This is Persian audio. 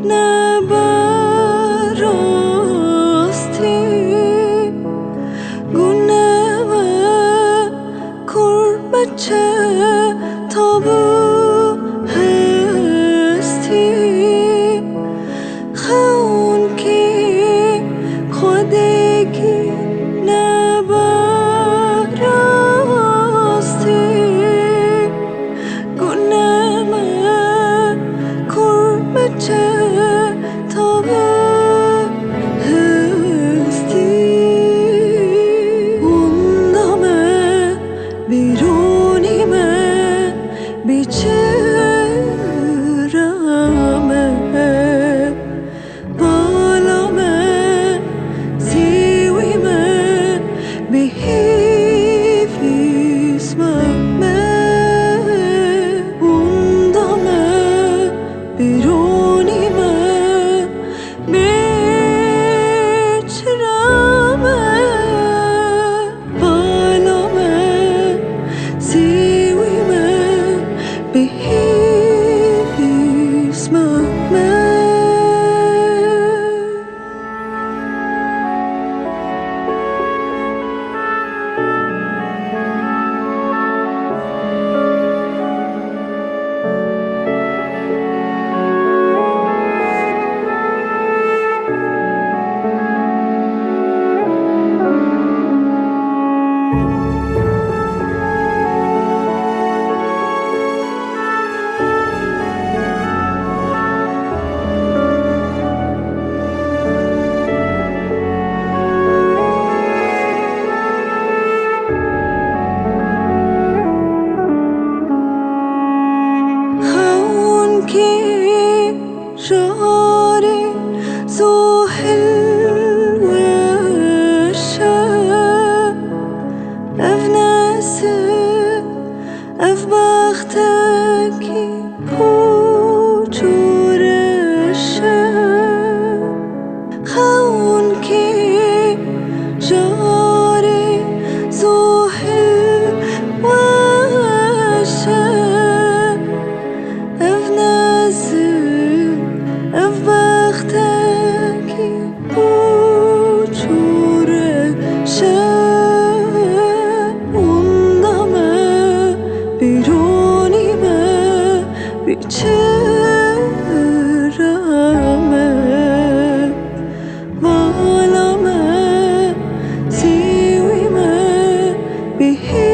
Nebe Rastî Guneve kurbeçe tabu hesتی خون کی خودگی نبه راستی گنمه کربچه تابه هستی اندامه بیرونیمه بیچرمه بالامه زیویمه بیفیسمه اندامه بیرونیمه بیچرمه بالامه زیویمه بیفیسمه خون کی شعاری زوهل وشه اف نسه اف بختکی پوچورشه خون کی شعاری زوهل وشه اف نسه اف بختکی پوچورشه اندامه بیرونیمه بیچرمه بالامه زیویمه بیهی